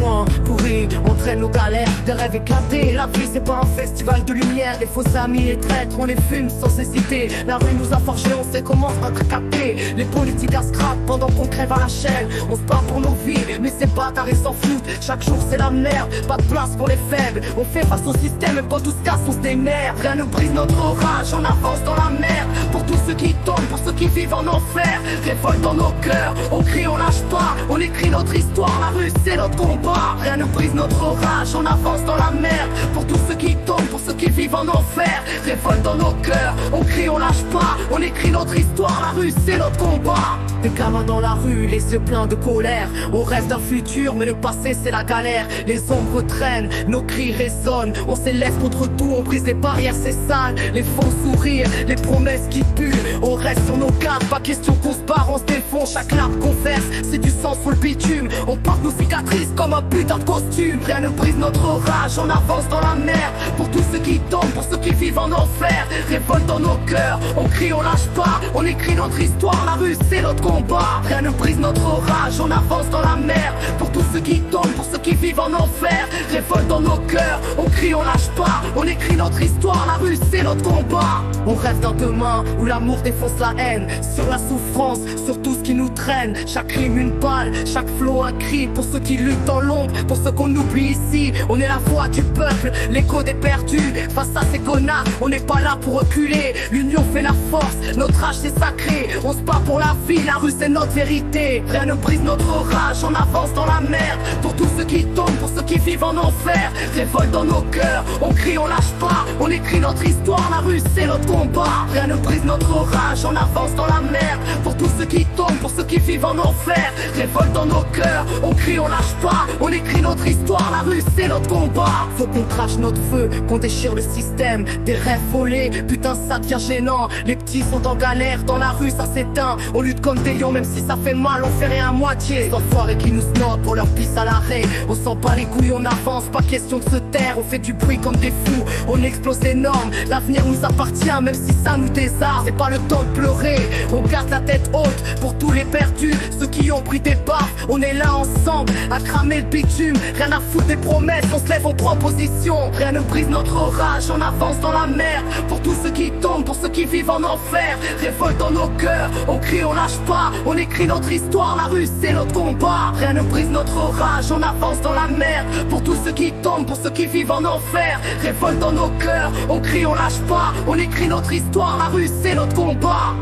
points pourris, on traîne nos galères, des rêves éclatés. La vie c'est pas un festival de lumière, les faux amis, les traîtres, on les fume sans hésiter. La rue nous a forgé, on sait comment se capter. Les politiques à scrap pendant qu'on crève à la chaîne. On se bat pour nos vies, mais ces bâtards ils s'en foutent. Chaque jour c'est la merde, pas de place pour les faibles. On fait face au système et quand tout se casse on se démerde. Rien ne brise notre orage, on avance dans la merde. Pour tous ceux qui tombent, pour ceux qui vivent en enfer. Révolte dans nos cœurs, on crie, on lâche pas. On écrit notre histoire, la rue c'est notre combat. Rien ne brise notre orage, on avance dans la merde. Pour tous ceux qui tombent, pour ceux qui vivent en enfer. Révolte dans nos cœurs, on crie, on lâche pas. On écrit notre histoire, la rue c'est notre combat. Des gamins dans la rue, les yeux pleins de colère. On rêve d'un futur, mais le passé c'est la galère. Les ombres traînent, nos cris résonnent. On s'élève contre tout, on brise les barrières, c'est sale. Les faux sourires, les promesses qui puent. On reste sur nos gardes, pas question qu'on se barre, on se défonce. Chaque larme qu'on verse, c'est du sang sur le bitume. On porte nos cicatrices comme un putain de costume. Rien ne brise notre orage, on avance dans la merde. Pour tous ceux qui tombent, pour ceux qui vivent en enfer. Révolte dans nos cœurs, on crie, on lâche pas. On écrit notre histoire, la rue c'est notre combat. Rien ne brise notre orage, on avance dans la mer. Pour tous ceux qui tombent, pour ceux qui vivent en enfer. Révolte dans nos cœurs, on crie, on lâche pas. On écrit notre histoire, la rue c'est notre combat. On rêve d'un demain où l'amour défonce la haine. Sur la souffrance, sur tout ce qui nous traîne. Chaque crime une balle, chaque flot un cri. Pour ceux qui luttent dans l'ombre, pour ceux qu'on oublie ici. On est la voix du peuple, l'écho des perdus. Face à ces connards, on n'est pas là pour reculer. L'union fait la force, notre âge c'est sacré. On se bat pour la vie, la rue c'est notre vérité. Rien ne brise notre orage, on avance dans la merde. Pour tous ceux qui tombent, pour ceux qui vivent en enfer. Révolte dans nos cœurs, on crie, on lâche pas. On écrit notre histoire, la rue c'est notre combat. Rien ne brise notre orage, on avance dans la merde. Pour tous ceux qui tombent, pour ceux qui vivent en enfer. Révolte dans nos cœurs, on crie, on lâche pas. On écrit notre histoire, la rue c'est notre combat. Faut qu'on crache notre feu, qu'on déchire le système. Des rêves volés, putain ça devient gênant. Les petits sont en galère, dans la rue ça s'éteint. On lutte comme des lions, même si ça fait mal, on fait rien à moitié. Les enfoirés qui nous snobent pour leur pisse à l'arrêt. On s'en bat les couilles, on avance, pas question de se taire. On fait du bruit comme des fous, on explose les normes. L'avenir nous appartient, même si ça nous désarme. C'est pas le temps de pleurer, on garde la tête haute. Pour tous les perdus, ceux qui ont pris des baffes. On est là ensemble, à cramer le bitume. Rien à foutre des promesses, on se lève en proposition. Rien ne brise notre orage, on avance dans la mer. Pour tous ceux qui tombent, pour ceux qui vivent en enfer. Révolte dans nos cœurs, on crie, on lâche pas. On écrit notre histoire, la rue c'est notre combat. Rien ne brise notre orage, on avance dans la mer. Pour tous ceux qui tombent, pour ceux qui vivent en enfer. Révolte dans nos cœurs, on crie, on lâche pas. On écrit notre histoire, la rue c'est notre combat.